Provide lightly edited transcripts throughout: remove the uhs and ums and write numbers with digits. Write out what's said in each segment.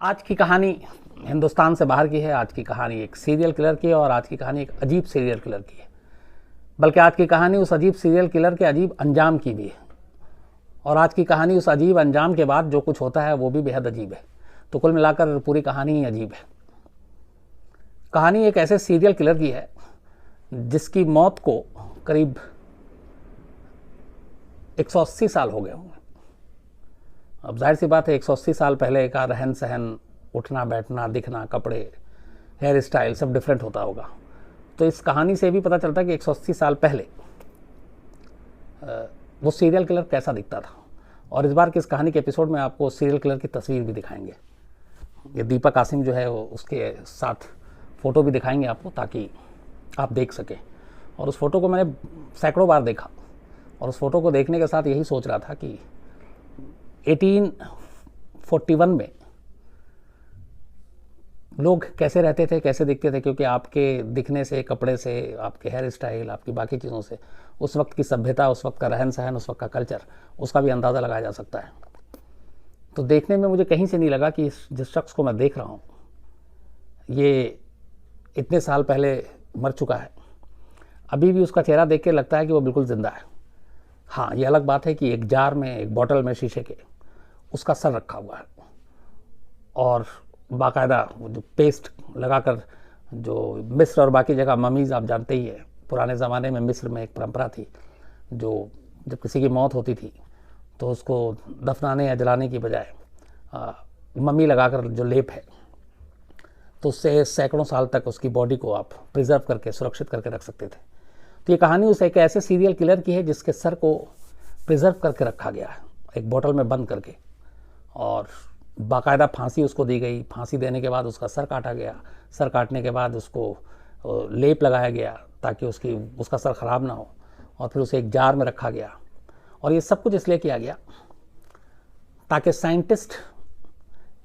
आज की कहानी हिंदुस्तान से बाहर की है। आज की कहानी एक सीरियल किलर की है और आज की कहानी एक अजीब सीरियल किलर की है। बल्कि आज की कहानी उस अजीब सीरियल किलर के अजीब अंजाम की भी है। और आज की कहानी उस अजीब अंजाम के बाद जो कुछ होता है वो भी बेहद अजीब है। तो कुल मिलाकर पूरी कहानी ही अजीब है। कहानी एक ऐसे सीरियल किलर की है जिसकी मौत को करीब 180 साल हो गए होंगे। अब जाहिर सी बात है 180 साल पहले का रहन सहन, उठना बैठना, दिखना, कपड़े, हेयर स्टाइल सब डिफरेंट होता होगा। तो इस कहानी से भी पता चलता है कि 180 साल पहले वो सीरियल किलर कैसा दिखता था। और इस बार की इस कहानी के एपिसोड में आपको सीरियल किलर की तस्वीर भी दिखाएंगे। ये दीपक कासिम जो है वो उसके साथ फ़ोटो भी दिखाएंगे आपको, ताकि आप देख सकें। और उस फ़ोटो को मैंने सैकड़ों बार देखा और उस फ़ोटो को देखने के साथ यही सोच रहा था कि 1841 में लोग कैसे रहते थे, कैसे दिखते थे, क्योंकि आपके दिखने से, कपड़े से, आपके हेयर स्टाइल, आपकी बाकी चीज़ों से उस वक्त की सभ्यता, उस वक्त का रहन सहन, उस वक्त का कल्चर, उसका भी अंदाज़ा लगाया जा सकता है। तो देखने में मुझे कहीं से नहीं लगा कि जिस शख्स को मैं देख रहा हूँ ये इतने साल पहले मर चुका है। अभी भी उसका चेहरा देख के लगता है कि वो बिल्कुल ज़िंदा है। हाँ, ये अलग बात है कि एक जार में, एक बॉटल में शीशे के उसका सर रखा हुआ है और बाकायदा जो पेस्ट लगाकर, जो मिस्र और बाकी जगह ममीज़ आप जानते ही है, पुराने ज़माने में मिस्र में एक परंपरा थी, जो जब किसी की मौत होती थी तो उसको दफनाने या जलाने की बजाय मम्मी लगाकर जो लेप है, तो उससे सैकड़ों साल तक उसकी बॉडी को आप प्रिजर्व करके, सुरक्षित करके रख सकते थे। तो ये कहानी उस एक ऐसे सीरियल किलर की है जिसके सर को प्रिजर्व करके रखा गया है, एक बोतल में बंद करके, और बाकायदा फांसी उसको दी गई। फांसी देने के बाद उसका सर काटा गया। सर काटने के बाद उसको लेप लगाया गया ताकि उसका सर ख़राब ना हो, और फिर उसे एक जार में रखा गया। और ये सब कुछ इसलिए किया गया ताकि साइंटिस्ट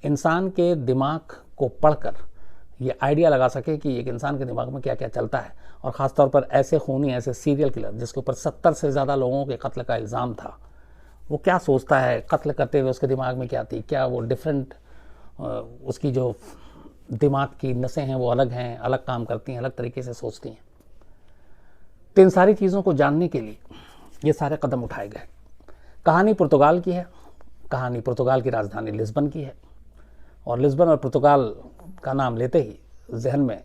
इंसान के दिमाग को पढ़कर ये आइडिया लगा सके कि एक इंसान के दिमाग में क्या क्या चलता है। और ख़ासतौर पर ऐसे खूनी, ऐसे सीरियल किलर जिसके ऊपर 70 से ज़्यादा लोगों के कत्ल का इल्ज़ाम था, वो क्या सोचता है, कत्ल करते हुए उसके दिमाग में क्या थी, क्या वो डिफरेंट, उसकी जो दिमाग की नसें हैं वो अलग हैं, अलग काम करती हैं, अलग तरीके से सोचती हैं। तो इन सारी चीज़ों को जानने के लिए ये सारे कदम उठाए गए। कहानी पुर्तगाल की है। कहानी पुर्तगाल की राजधानी लिस्बन की है। और लिस्बन और पुर्तगाल का नाम लेते ही जहन में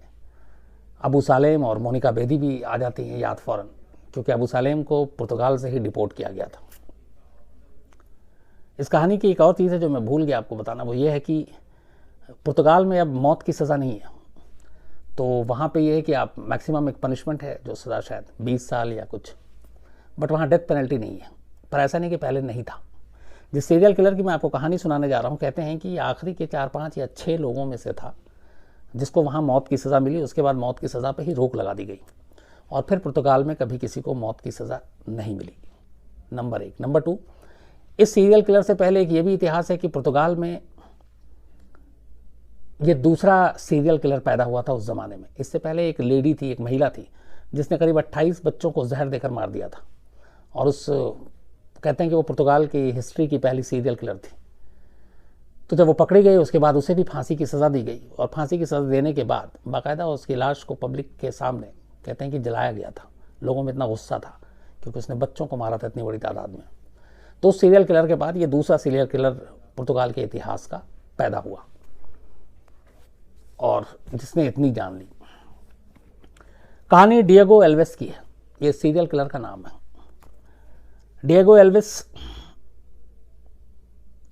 अबू सालेम और मोनिका बेदी भी आ जाती हैं याद फ़ौरन, क्योंकि अबू सालेम को पुर्तगाल से ही डिपोर्ट किया गया था। इस कहानी की एक और चीज़ है जो मैं भूल गया आपको बताना, वो ये है कि पुर्तगाल में अब मौत की सज़ा नहीं है। तो वहाँ पे ये है कि आप मैक्सिमम एक पनिशमेंट है जो सज़ा शायद 20 साल या कुछ, बट वहाँ डेथ पेनल्टी नहीं है। पर ऐसा नहीं कि पहले नहीं था। जिस सीरियल किलर की मैं आपको कहानी सुनाने जा रहा हूँ, कहते हैं कि आखिरी के 4, 5 या 6 लोगों में से था जिसको वहाँ मौत की सज़ा मिली। उसके बाद मौत की सज़ा पे ही रोक लगा दी गई और फिर पुर्तगाल में कभी किसी को मौत की सज़ा नहीं मिली। नंबर 1। नंबर 2, इस सीरियल किलर से पहले एक ये भी इतिहास है कि पुर्तगाल में ये दूसरा सीरियल किलर पैदा हुआ था उस ज़माने में। इससे पहले एक लेडी थी, एक महिला थी, जिसने करीब 28 बच्चों को जहर देकर मार दिया था। और कहते हैं कि वो पुर्तगाल की हिस्ट्री की पहली सीरियल किलर थी। तो जब वो पकड़ी गई उसके बाद उसे भी फांसी की सज़ा दी गई, और फांसी की सज़ा देने के बाद बाकायदा उसकी लाश को पब्लिक के सामने कहते हैं कि जलाया गया था। लोगों में इतना गुस्सा था क्योंकि उसने बच्चों को मारा था इतनी बड़ी तादाद में। तो उस सीरियल किलर के बाद ये दूसरा सीरियल किलर पुर्तगाल के इतिहास का पैदा हुआ और जिसने इतनी जान ली। कहानी डिएगो एल्वेस की है। ये सीरियल किलर का नाम है। डिएगो एल्वेस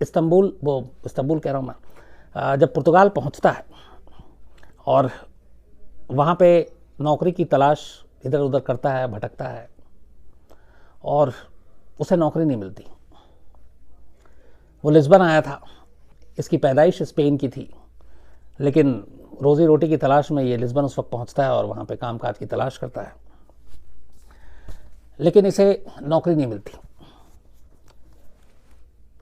इस्तांबुल कह रहा हूँ मैं, जब पुर्तगाल पहुँचता है और वहाँ पे नौकरी की तलाश इधर उधर करता है, भटकता है और उसे नौकरी नहीं मिलती। वो लिस्बन आया था, इसकी पैदाइश स्पेन की थी, लेकिन रोज़ी रोटी की तलाश में ये लिस्बन उस वक्त पहुँचता है और वहाँ पे कामकाज की तलाश करता है, लेकिन इसे नौकरी नहीं मिलती।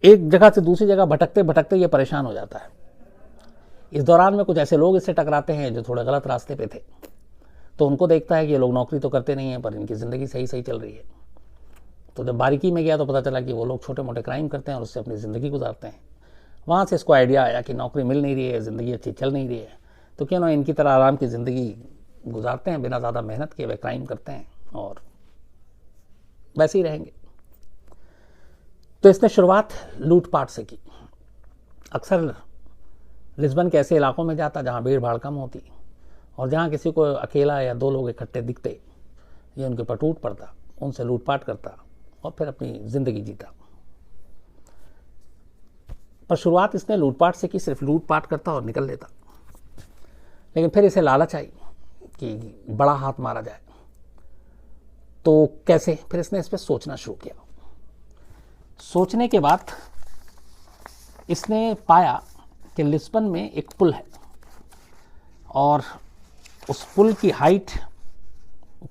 एक जगह से दूसरी जगह भटकते भटकते ये परेशान हो जाता है। इस दौरान में कुछ ऐसे लोग इससे टकराते हैं जो थोड़े गलत रास्ते पे थे। तो उनको देखता है कि ये लोग नौकरी तो करते नहीं हैं पर इनकी ज़िंदगी सही सही चल रही है। तो जब बारीकी में गया तो पता चला कि वो लोग छोटे मोटे क्राइम करते हैं और उससे अपनी ज़िंदगी गुजारते हैं। वहाँ से इसको आइडिया आया कि नौकरी मिल नहीं रही है, ज़िंदगी अच्छी चल नहीं रही है, तो क्यों ना इनकी तरह आराम की ज़िंदगी गुजारते हैं, बिना ज़्यादा मेहनत किए वे क्राइम करते हैं और वैसे ही रहेंगे। तो इसने शुरुआत लूटपाट से की। अक्सर लिस्बन के ऐसे इलाकों में जाता जहाँ भीड़ भाड़ कम होती और जहाँ किसी को अकेला या 2 लोग इकट्ठे दिखते, ये उनके पर टूट पड़ता, उनसे लूटपाट करता और फिर अपनी ज़िंदगी जीता। पर शुरुआत इसने लूटपाट से की, सिर्फ लूटपाट करता और निकल लेता। लेकिन फिर इसे लालच आई कि बड़ा हाथ मारा जाए, तो कैसे? फिर इसने इस पर सोचना शुरू किया। सोचने के बाद इसने पाया कि लिस्बन में एक पुल है और उस पुल की हाइट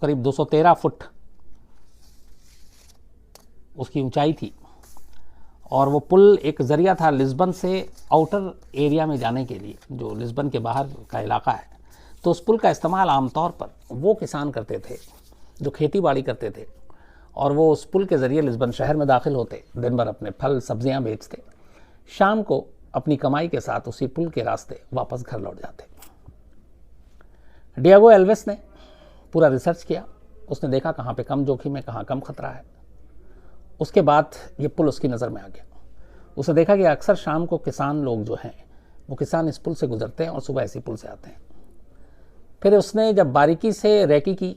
करीब 213 फुट उसकी ऊंचाई थी और वो पुल एक ज़रिया था लिस्बन से आउटर एरिया में जाने के लिए, जो लिस्बन के बाहर का इलाका है। तो उस पुल का इस्तेमाल आमतौर पर वो किसान करते थे जो खेती बाड़ी करते थे और वो उस पुल के ज़रिए लिस्बन शहर में दाखिल होते, दिन भर अपने फल सब्जियां बेचते, शाम को अपनी कमाई के साथ उसी पुल के रास्ते वापस घर लौट जाते। डिएगो एल्वेस ने पूरा रिसर्च किया, उसने देखा कहाँ पे कम जोखिम है, कहाँ कम खतरा है। उसके बाद ये पुल उसकी नज़र में आ गया। उसने देखा कि अक्सर शाम को किसान लोग जो हैं वो किसान इस पुल से गुजरते हैं और सुबह इसी पुल से आते हैं। फिर उसने जब बारीकी से रेकी की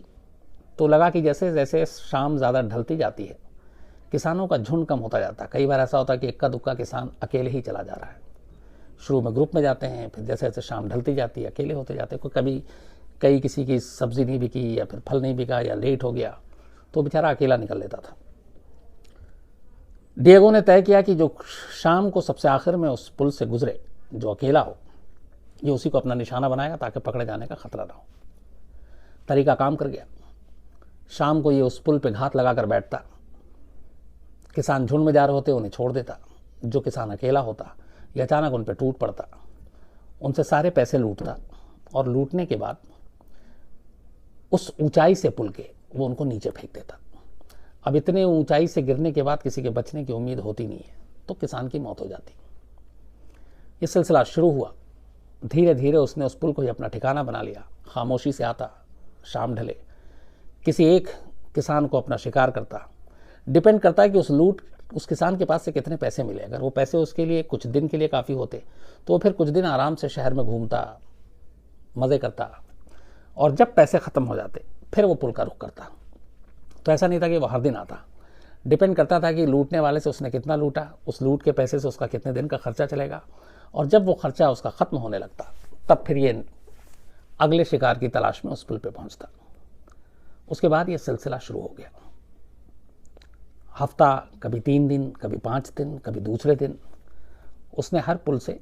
तो लगा कि जैसे जैसे शाम ज़्यादा ढलती जाती है किसानों का झुंड कम होता जाता है। कई बार ऐसा होता है कि इक्का दुक्का किसान अकेले ही चला जा रहा है। शुरू में ग्रुप में जाते हैं, फिर जैसे जैसे शाम ढलती जाती है अकेले होते जाते हैं। कोई कभी किसी की सब्ज़ी नहीं बिकी या फिर फल नहीं बिका या लेट हो गया तो बेचारा अकेला निकल लेता था। डिएगो ने तय किया कि जो शाम को सबसे आखिर में उस पुल से गुजरे, जो अकेला हो, ये उसी को अपना निशाना बनाएगा ताकि पकड़े जाने का खतरा ना हो। तरीका काम कर गया। शाम को ये उस पुल पे घात लगाकर बैठता, किसान झुंड में जा रहे होते उन्हें छोड़ देता, जो किसान अकेला होता या अचानक उन पर टूट पड़ता, उनसे सारे पैसे लूटता और लूटने के बाद उस ऊंचाई से पुल के वो उनको नीचे फेंक देता। अब इतने ऊंचाई से गिरने के बाद किसी के बचने की उम्मीद होती नहीं है, तो किसान की मौत हो जाती। ये सिलसिला शुरू हुआ। धीरे धीरे उसने उस पुल को ही अपना ठिकाना बना लिया। खामोशी से आता, शाम ढले किसी एक किसान को अपना शिकार करता। डिपेंड करता है कि उस किसान के पास से कितने पैसे मिले। अगर वो पैसे उसके लिए कुछ दिन के लिए काफ़ी होते तो वो फिर कुछ दिन आराम से शहर में घूमता, मज़े करता, और जब पैसे ख़त्म हो जाते फिर वो पुल का रुख करता। तो ऐसा नहीं था कि वो हर दिन आता। डिपेंड करता था कि लूटने वाले से उसने कितना लूटा, उस लूट के पैसे से उसका कितने दिन का खर्चा चलेगा, और जब वो खर्चा उसका ख़त्म होने लगता तब फिर ये अगले शिकार की तलाश में उस पुल पे पहुंचता। उसके बाद ये सिलसिला शुरू हो गया। हफ्ता, कभी 3 दिन, कभी 5 दिन, कभी दूसरे दिन उसने हर पुल से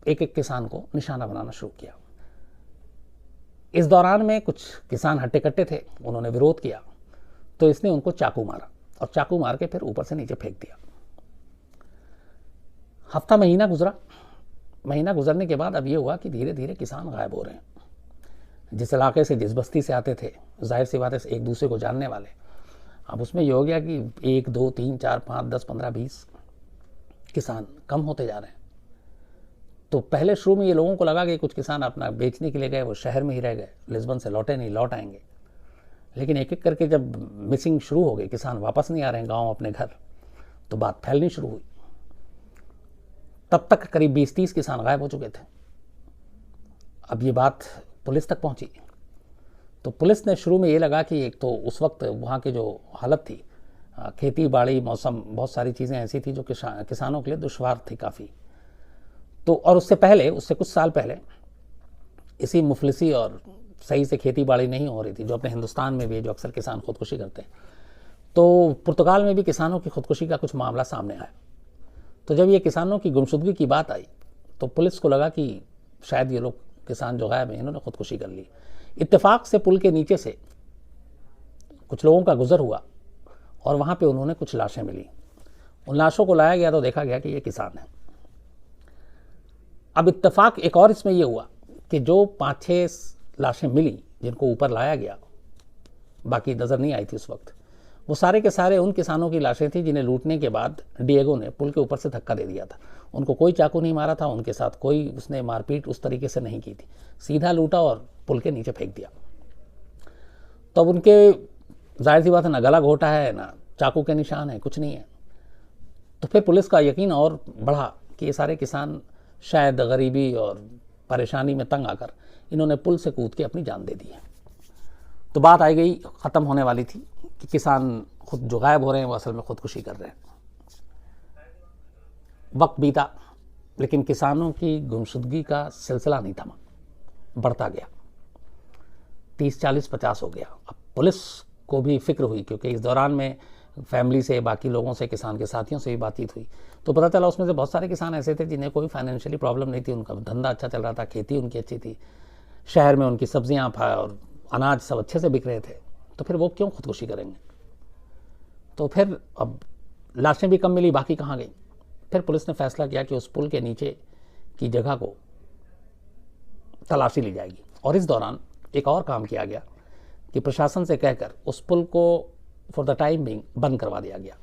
एक एक किसान को निशाना बनाना शुरू किया। इस दौरान में कुछ किसान हट्टे कट्टे थे, उन्होंने विरोध किया तो इसने उनको चाकू मारा और चाकू मार के फिर ऊपर से नीचे फेंक दिया। हफ्ता महीना गुजरा। महीना गुजरने के बाद अब ये हुआ कि धीरे धीरे किसान गायब हो रहे हैं। जिस इलाके से, जिस बस्ती से आते थे, जाहिर सी बात है एक दूसरे को जानने वाले, अब उसमें ये हो गया कि 1, 2, 3, 4, 5, 10, 15, 20 किसान कम होते जा रहे हैं। तो पहले शुरू में ये लोगों को लगा कि कुछ किसान अपना बेचने के लिए गए, वो शहर में ही रह गए, लिस्बन से लौटे नहीं, लौट आएंगे। लेकिन एक एक करके जब मिसिंग शुरू हो गई, किसान वापस नहीं आ रहे हैं गाँव अपने घर, तो बात फैलनी शुरू हुई। तब तक करीब 20-30 किसान गायब हो चुके थे। अब ये बात पुलिस तक पहुंची तो पुलिस ने शुरू में ये लगा कि एक तो उस वक्त वहाँ की जो हालत थी, खेती बाड़ी, मौसम, बहुत सारी चीज़ें ऐसी थी जो किसानों के लिए दुश्वार थी काफ़ी। तो और उससे कुछ साल पहले इसी मुफलिसी और सही से खेती बाड़ी नहीं हो रही थी, जो अपने हिंदुस्तान में भी है, जो अक्सर किसान खुदकुशी करते हैं। तो पुर्तगाल में भी किसानों की खुदकुशी का कुछ मामला सामने आया। तो जब ये किसानों की गुमशुदगी की बात आई तो पुलिस को लगा कि शायद ये लोग किसान जो गायब हैं इन्होंने खुदकुशी कर ली। इत्तेफाक से पुल के नीचे से कुछ लोगों का गुजर हुआ और वहाँ पे उन्होंने कुछ लाशें मिली। उन लाशों को लाया गया तो देखा गया कि ये किसान हैं। अब इत्तेफाक एक और इसमें यह हुआ कि जो 5-6 लाशें मिली जिनको ऊपर लाया गया, बाकी नज़र नहीं आई थी उस वक्त, वो सारे के सारे उन किसानों की लाशें थी जिन्हें लूटने के बाद डिएगो ने पुल के ऊपर से धक्का दे दिया था। उनको कोई चाकू नहीं मारा था, उनके साथ कोई उसने मारपीट उस तरीके से नहीं की थी, सीधा लूटा और पुल के नीचे फेंक दिया। तब उनके जाहिर सी बात है ना गला घोटा है ना चाकू के निशान है, कुछ नहीं है। तो फिर पुलिस का यकीन और बढ़ा कि ये सारे किसान शायद गरीबी और परेशानी में तंग आकर इन्होंने पुल से कूद के अपनी जान दे दी है। तो बात आई गई ख़त्म होने वाली थी कि किसान खुद जो गायब हो रहे हैं वो असल में खुदकुशी कर रहे हैं। वक्त बीता, लेकिन किसानों की गुमशुदगी का सिलसिला नहीं थमा, बढ़ता गया। 30, 40, 50 हो गया। अब पुलिस को भी फिक्र हुई, क्योंकि इस दौरान में फैमिली से, बाकी लोगों से, किसान के साथियों से भी बातचीत हुई, तो पता चला उसमें से बहुत सारे किसान ऐसे थे जिन्हें कोई फाइनेंशियली प्रॉब्लम नहीं थी, उनका धंधा अच्छा चल रहा था, खेती उनकी अच्छी थी, शहर में उनकी सब्जियाँ और अनाज सब अच्छे से बिक रहे थे। तो फिर वो क्यों खुदकुशी करेंगे? तो फिर अब लाशें भी कम मिली, बाकी कहाँ गई? फिर पुलिस ने फैसला किया कि उस पुल के नीचे की जगह को तलाशी ली जाएगी। और इस दौरान एक और काम किया गया कि प्रशासन से कहकर उस पुल को फॉर द टाइम बिंग बंद करवा दिया गया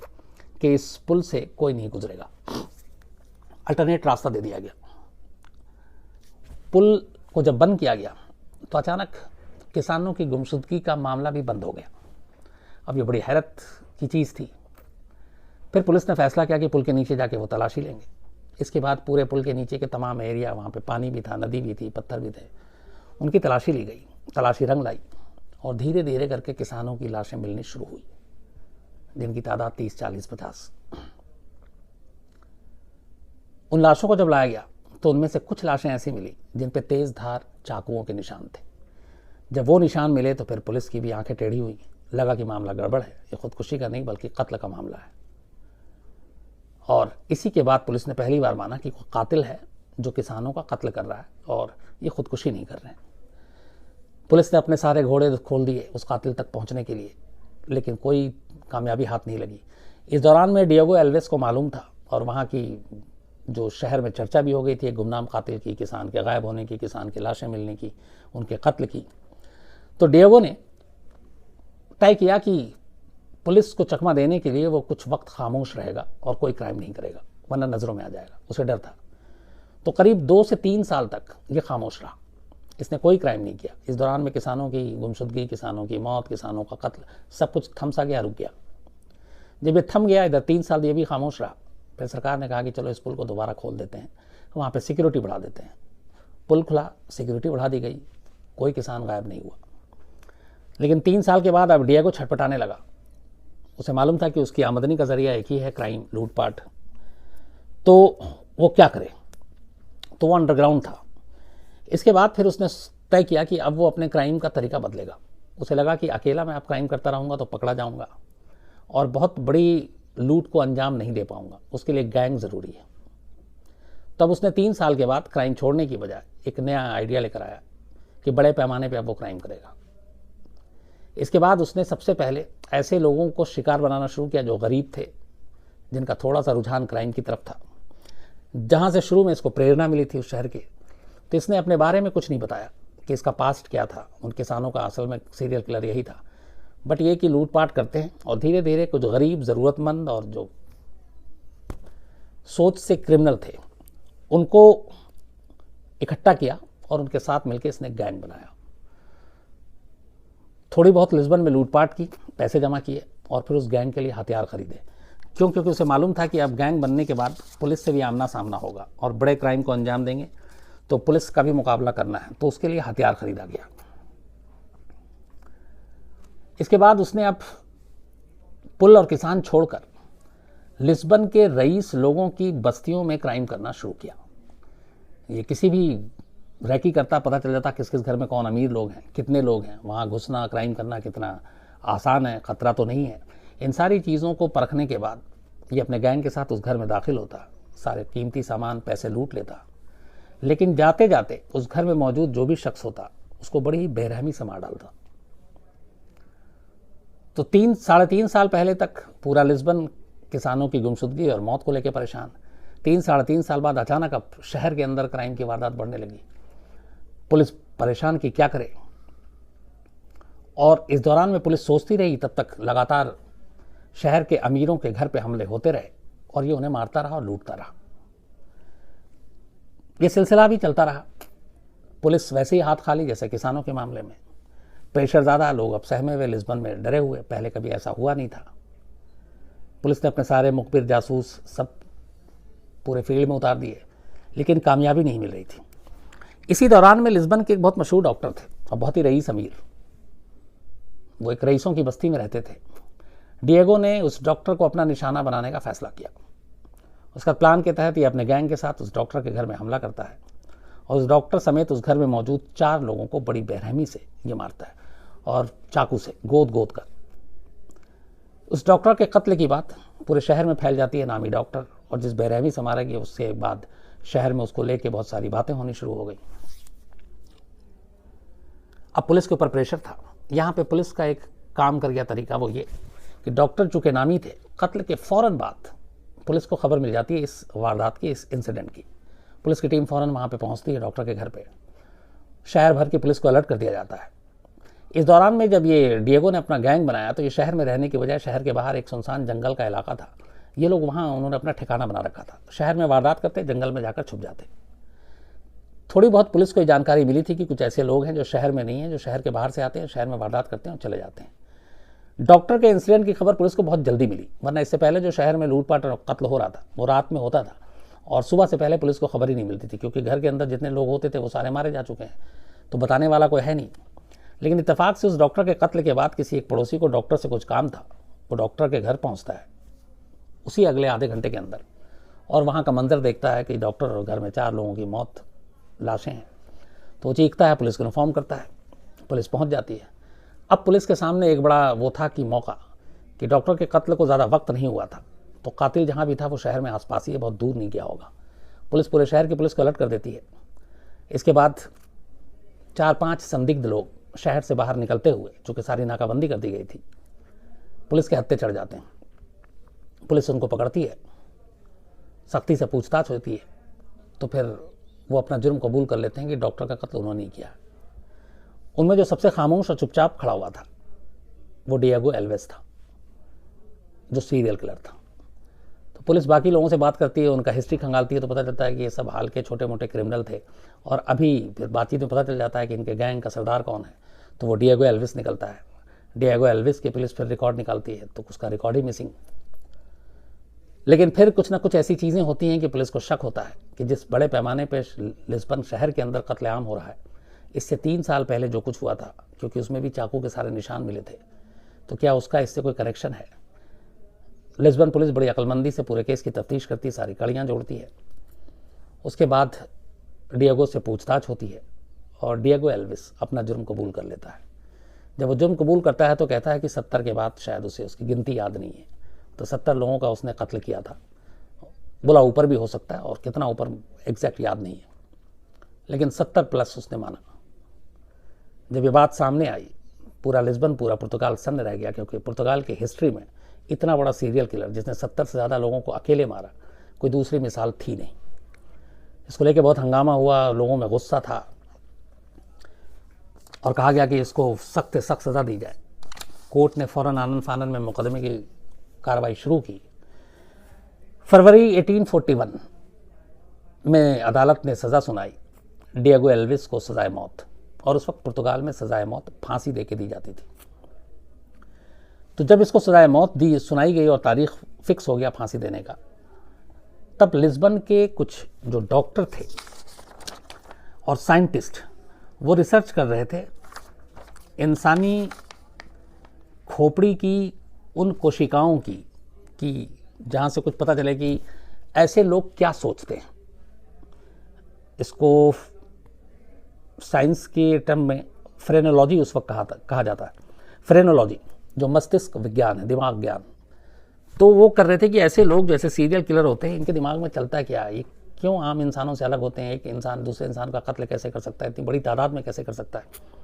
कि इस पुल से कोई नहीं गुजरेगा, अल्टरनेट रास्ता दे दिया गया। पुल को जब बंद किया गया तो अचानक किसानों की गुमशुदगी का मामला भी बंद हो गया। अब ये बड़ी हैरत की चीज़ थी। फिर पुलिस ने फैसला किया कि पुल के नीचे जाके वो तलाशी लेंगे। इसके बाद पूरे पुल के नीचे के तमाम एरिया, वहाँ पे पानी भी था, नदी भी थी, पत्थर भी थे, उनकी तलाशी ली गई। तलाशी रंग लाई और धीरे धीरे करके किसानों की लाशें मिलनी शुरू हुई, जिनकी तादाद 30, 40, 50। उन लाशों को जब लाया गया तो उनमें से कुछ लाशें ऐसी मिली जिन पे तेज धार चाकुओं के निशान थे। जब वो निशान मिले तो फिर पुलिस की भी आंखें टेढ़ी हुई, लगा कि मामला गड़बड़ है, ये खुदकुशी का नहीं बल्कि कत्ल का मामला है। और इसी के बाद पुलिस ने पहली बार माना कि कोई कातिल है जो किसानों का कत्ल कर रहा है और ये खुदकुशी नहीं कर रहे हैं। पुलिस ने अपने सारे घोड़े खोल दिए उस कातिल तक पहुंचने के लिए, लेकिन कोई कामयाबी हाथ नहीं लगी। इस दौरान में डिएगो एल्वेस को मालूम था और वहाँ की जो शहर में चर्चा भी हो गई थी एक गुमनाम कातिल की, किसान के गायब होने की, किसान की लाशें मिलने की, उनके कत्ल की। तो डिएगो ने तय किया कि पुलिस को चकमा देने के लिए वो कुछ वक्त खामोश रहेगा और कोई क्राइम नहीं करेगा, वरना नज़रों में आ जाएगा। उसे डर था। तो करीब 2 से 3 साल तक ये खामोश रहा, इसने कोई क्राइम नहीं किया। इस दौरान में किसानों की गुमशुदगी, किसानों की मौत, किसानों का कत्ल, सब कुछ थम सा गया, रुक गया। जब ये थम गया, इधर 3 साल ये भी खामोश रहा, फिर सरकार ने कहा कि चलो इस पुल को दोबारा खोल देते हैं, वहाँ पर सिक्योरिटी बढ़ा देते हैं। पुल खुला, सिक्योरिटी बढ़ा दी गई, कोई किसान गायब नहीं हुआ। लेकिन 3 साल के बाद अब डिएगो छटपटाने लगा। उसे मालूम था कि उसकी आमदनी का जरिया एक ही है, क्राइम, लूटपाट। तो वो क्या करे? तो वो अंडरग्राउंड था। इसके बाद फिर उसने तय किया कि अब वो अपने क्राइम का तरीका बदलेगा। उसे लगा कि अकेला मैं अब क्राइम करता रहूँगा तो पकड़ा जाऊँगा और बहुत बड़ी लूट को अंजाम नहीं दे पाऊँगा, उसके लिए गैंग ज़रूरी है। तब उसने 3 साल के बाद क्राइम छोड़ने की बजाय एक नया आइडिया लेकर आया कि बड़े पैमाने पर अब वो क्राइम करेगा। इसके बाद उसने सबसे पहले ऐसे लोगों को शिकार बनाना शुरू किया जो गरीब थे, जिनका थोड़ा सा रुझान क्राइम की तरफ था, जहाँ से शुरू में इसको प्रेरणा मिली थी उस शहर के। तो इसने अपने बारे में कुछ नहीं बताया कि इसका पास्ट क्या था, उन किसानों का असल में सीरियल किलर यही था, बट ये कि लूटपाट करते हैं। और धीरे धीरे कुछ गरीब, ज़रूरतमंद और जो सोच से क्रिमिनल थे उनको इकट्ठा किया और उनके साथ मिलकर इसने गैंग बनाया। थोड़ी बहुत लिस्बन में लूटपाट की, पैसे जमा किए और फिर उस गैंग के लिए हथियार खरीदे। क्यों? क्योंकि उसे मालूम था कि अब गैंग बनने के बाद पुलिस से भी आमना सामना होगा और बड़े क्राइम को अंजाम देंगे तो पुलिस का भी मुकाबला करना है, तो उसके लिए हथियार खरीदा गया। इसके बाद उसने अब पुल और किसान छोड़कर लिस्बन के रईस लोगों की बस्तियों में क्राइम करना शुरू किया। ये किसी भी रैकी करता पता चल जाता किस किस घर में कौन अमीर लोग हैं, कितने लोग हैं, वहाँ घुसना, क्राइम करना कितना आसान है, ख़तरा तो नहीं है। इन सारी चीज़ों को परखने के बाद ये अपने गैंग के साथ उस घर में दाखिल होता, सारे कीमती सामान, पैसे लूट लेता, लेकिन जाते जाते उस घर में मौजूद जो भी शख्स होता उसको बड़ी ही बेरहमी से मार डालता। तो 3-3.5 साल पहले तक पूरा लिस्बन किसानों की गुमशुदगी और मौत को लेकर परेशान। 3-3.5 साल बाद अचानक अब शहर के अंदर क्राइम की वारदात बढ़ने लगी। पुलिस परेशान कि क्या करे। और इस दौरान में पुलिस सोचती रही तब तक लगातार शहर के अमीरों के घर पे हमले होते रहे और ये उन्हें मारता रहा और लूटता रहा। ये सिलसिला भी चलता रहा। पुलिस वैसे ही हाथ खाली जैसे किसानों के मामले में। प्रेशर ज़्यादा, लोग अब सहमे हुए, लिस्बन में डरे हुए, पहले कभी ऐसा हुआ नहीं था। पुलिस ने अपने सारे मुखबिर, जासूस सब पूरे फील्ड में उतार दिए, लेकिन कामयाबी नहीं मिल रही थी। इसी दौरान में लिस्बन के एक बहुत मशहूर डॉक्टर थे और बहुत ही रईस अमीर, वो एक रईसों की बस्ती में रहते थे। डिएगो ने उस डॉक्टर को अपना निशाना बनाने का फैसला किया। उसका प्लान के तहत ये अपने गैंग के साथ उस डॉक्टर के घर में हमला करता है और उस डॉक्टर समेत उस घर में मौजूद 4 लोगों को बड़ी बेरहमी से ये मारता है और चाकू से गोद गोद कर। उस डॉक्टर के कत्ल की बात पूरे शहर में फैल जाती है, नामी डॉक्टर, और जिस बेरहमी से मारा गया उसके बाद शहर में उसको लेके बहुत सारी बातें होनी शुरू हो गई। अब पुलिस के ऊपर प्रेशर था। यहाँ पे पुलिस का एक काम कर गया तरीका, वो ये कि डॉक्टर चूंकि नामी थे, कत्ल के फौरन बाद पुलिस को खबर मिल जाती है इस वारदात की, इस इंसिडेंट की। पुलिस की टीम फौरन वहाँ पे पहुँचती है डॉक्टर के घर पे। शहर भर की पुलिस को अलर्ट कर दिया जाता है। इस दौरान में जब ये डिएगो ने अपना गैंग बनाया तो ये शहर में रहने की बजाय शहर के बाहर एक सुनसान जंगल का इलाका था। ये लोग वहाँ उन्होंने अपना ठिकाना बना रखा था। शहर में वारदात करते, जंगल में जाकर छुप जाते। थोड़ी बहुत पुलिस को जानकारी मिली थी कि कुछ ऐसे लोग हैं जो शहर में नहीं हैं, जो शहर के बाहर से आते हैं, शहर में वारदात करते हैं और चले जाते हैं। डॉक्टर के इंसिडेंट की खबर पुलिस को बहुत जल्दी मिली, वरना इससे पहले जो शहर में लूटपाट और कत्ल हो रहा था वो रात में होता था और सुबह से पहले पुलिस को खबर ही नहीं मिलती थी, क्योंकि घर के अंदर जितने लोग होते थे वो सारे मारे जा चुके हैं, तो बताने वाला कोई है नहीं। लेकिन इत्तेफाक से उस डॉक्टर के कत्ल के बाद किसी एक पड़ोसी को डॉक्टर से कुछ काम था। वो डॉक्टर के घर पहुंचता है उसी अगले आधे घंटे के अंदर और वहाँ का मंजर देखता है कि डॉक्टर और घर में 4 लोगों की मौत, लाशें हैं। तो वो चीखता है, पुलिस को इन्फॉर्म करता है, पुलिस पहुँच जाती है। अब पुलिस के सामने एक बड़ा वो था कि मौका कि डॉक्टर के कत्ल को ज़्यादा वक्त नहीं हुआ था, तो कातिल जहाँ भी था वो शहर में आसपास ही है, बहुत दूर नहीं गया होगा। पुलिस पूरे शहर की पुलिस को अलर्ट कर देती है। इसके बाद 4-5 संदिग्ध लोग शहर से बाहर निकलते हुए, चूँकि सारी नाकाबंदी कर दी गई थी, पुलिस के हत्थे चढ़ जाते हैं। पुलिस उनको पकड़ती है, सख्ती से पूछताछ होती है, तो फिर वो अपना जुर्म कबूल कर लेते हैं कि डॉक्टर का कत्ल उन्होंने नहीं किया। उनमें जो सबसे खामोश और चुपचाप खड़ा हुआ था वो डिएगो एल्वेस था, जो सीरियल किलर था। तो पुलिस बाकी लोगों से बात करती है, उनका हिस्ट्री खंगालती है, तो पता चलता है कि ये सब हाल के छोटे मोटे क्रिमिनल थे। और अभी फिर बातचीत में पता चल जाता है कि इनके गैंग का सरदार कौन है, तो वो डिएगो एल्वेस निकलता है। डिएगो एल्वेस की पुलिस फिर रिकॉर्ड निकालती है, तो उसका रिकॉर्ड ही मिसिंग। लेकिन फिर कुछ ना कुछ ऐसी चीज़ें होती हैं कि पुलिस को शक होता है कि जिस बड़े पैमाने पर लिस्बन शहर के अंदर कत्लेआम हो रहा है, इससे 3 साल पहले जो कुछ हुआ था, क्योंकि उसमें भी चाकू के सारे निशान मिले थे, तो क्या उसका इससे कोई कनेक्शन है। लिस्बन पुलिस बड़ी अक्लमंदी से पूरे केस की तफ्तीश करती है, सारी कड़ियाँ जोड़ती है। उसके बाद डिएगो से पूछताछ होती है और डिएगो एल्विस अपना जुर्म कबूल कर लेता है। जब वो जुर्म कबूल करता है तो कहता है कि 70 के बाद शायद उसे उसकी गिनती याद नहीं है, तो 70 लोगों का उसने कत्ल किया था। बोला ऊपर भी हो सकता है, और कितना ऊपर एग्जैक्ट याद नहीं है, लेकिन 70 प्लस उसने माना। जब ये बात सामने आई, पूरा लिस्बन, पूरा पुर्तगाल सन्न रह गया, क्योंकि पुर्तगाल की हिस्ट्री में इतना बड़ा सीरियल किलर जिसने 70 से ज़्यादा लोगों को अकेले मारा, कोई दूसरी मिसाल थी नहीं। इसको लेके बहुत हंगामा हुआ, लोगों में गुस्सा था और कहा गया कि इसको सख्त से सख्त सज़ा दी जाए। कोर्ट ने फ़ौरन आनन फानन में मुकदमे की कार्रवाई शुरू की। फरवरी 1841 में अदालत ने सज़ा सुनाई डिएगो एल्विस को सज़ाए मौत, और उस वक्त पुर्तगाल में सज़ाए मौत फांसी दे के दी जाती थी। तो जब इसको सज़ाए मौत दी सुनाई गई और तारीख फिक्स हो गया फांसी देने का, तब लिस्बन के कुछ जो डॉक्टर थे और साइंटिस्ट वो रिसर्च कर रहे थे इंसानी खोपड़ी की उन कोशिकाओं की, कि जहाँ से कुछ पता चले कि ऐसे लोग क्या सोचते हैं। इसको साइंस के टर्म में फ्रेनोलॉजी उस वक्त कहा जाता है। फ्रेनोलॉजी जो मस्तिष्क विज्ञान है, दिमाग ज्ञान। तो वो कर रहे थे कि ऐसे लोग जैसे सीरियल किलर होते हैं, इनके दिमाग में चलता क्या है, ये क्यों आम इंसानों से अलग होते हैं, एक इंसान दूसरे इंसान का कत्ल कैसे कर सकता है, इतनी बड़ी तादाद में कैसे कर सकता है।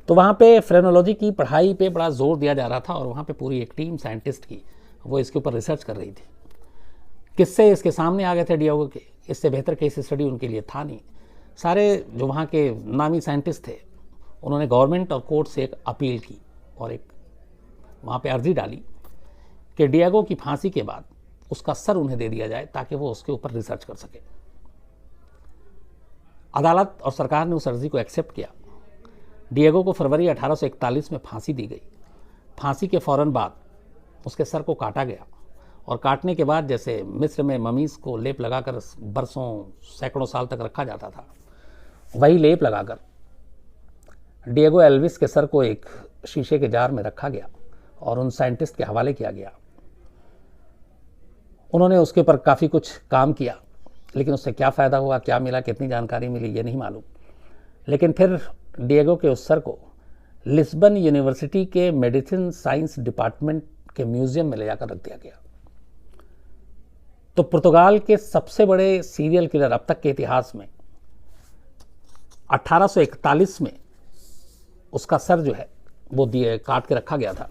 तो वहाँ पे फ्रेनोलॉजी की पढ़ाई पे बड़ा जोर दिया जा रहा था, और वहाँ पे पूरी एक टीम साइंटिस्ट की वो इसके ऊपर रिसर्च कर रही थी। किससे इसके सामने आ गए थे डिएगो के, इससे बेहतर केस स्टडी उनके लिए था नहीं। सारे जो वहाँ के नामी साइंटिस्ट थे उन्होंने गवर्नमेंट और कोर्ट से एक अपील की और एक वहाँ पे अर्जी डाली कि डिएगो की फांसी के बाद उसका सर उन्हें दे दिया जाए ताकि वो उसके ऊपर रिसर्च कर सके। अदालत और सरकार ने उस अर्जी को एक्सेप्ट किया। डिएगो को फरवरी 1841 में फांसी दी गई। फांसी के फौरन बाद उसके सर को काटा गया और काटने के बाद जैसे मिस्र में ममीज़ को लेप लगाकर बरसों सैकड़ों साल तक रखा जाता था, वही लेप लगाकर डिएगो एल्विस के सर को एक शीशे के जार में रखा गया और उन साइंटिस्ट के हवाले किया गया। उन्होंने उसके ऊपर काफ़ी कुछ काम किया, लेकिन उससे क्या फ़ायदा हुआ, क्या मिला, कितनी जानकारी मिली, ये नहीं मालूम। लेकिन फिर डिएगो के उस सर को लिस्बन यूनिवर्सिटी के मेडिसिन साइंस डिपार्टमेंट के म्यूजियम में ले जाकर रख दिया गया। तो पुर्तगाल के सबसे बड़े सीरियल किलर अब तक के इतिहास में 1841 में उसका सर जो है वो काट के रखा गया था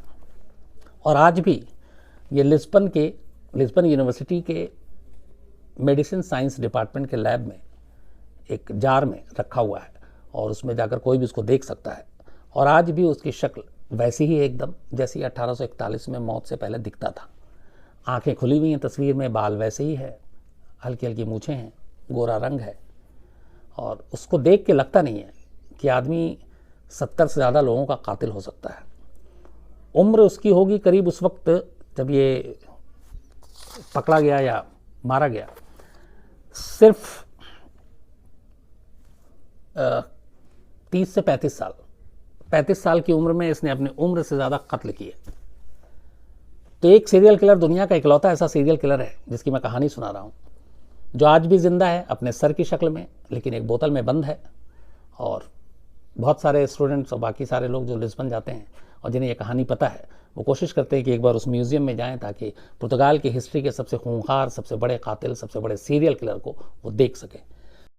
और आज भी ये लिस्बन यूनिवर्सिटी के मेडिसिन साइंस डिपार्टमेंट के लैब में एक जार में रखा हुआ है और उसमें जाकर कोई भी उसको देख सकता है। और आज भी उसकी शक्ल वैसी ही एकदम जैसी 1841 में मौत से पहले दिखता था। आंखें खुली हुई हैं तस्वीर में, बाल वैसे ही है, हल्की हल्की मूछें हैं, गोरा रंग है और उसको देख के लगता नहीं है कि आदमी 70 से ज़्यादा लोगों का कातिल हो सकता है। उम्र उसकी होगी करीब उस वक्त जब ये पकड़ा गया या मारा गया सिर्फ 30 से 35 साल। 35 साल की उम्र में इसने अपनी उम्र से ज़्यादा कत्ल किए। तो एक सीरियल किलर दुनिया का इकलौता ऐसा सीरियल किलर है जिसकी मैं कहानी सुना रहा हूँ, जो आज भी जिंदा है अपने सर की शक्ल में, लेकिन एक बोतल में बंद है। और बहुत सारे स्टूडेंट्स और बाकी सारे लोग जो लिस्बन जाते हैं और जिन्हें ये कहानी पता है वो कोशिश करते हैं कि एक बार उस म्यूज़ियम में जाएं ताकि पुर्तगाल की हिस्ट्री के सबसे खूंखार, सबसे बड़े कातिल, सबसे बड़े सीरियल किलर को वो देख सकें।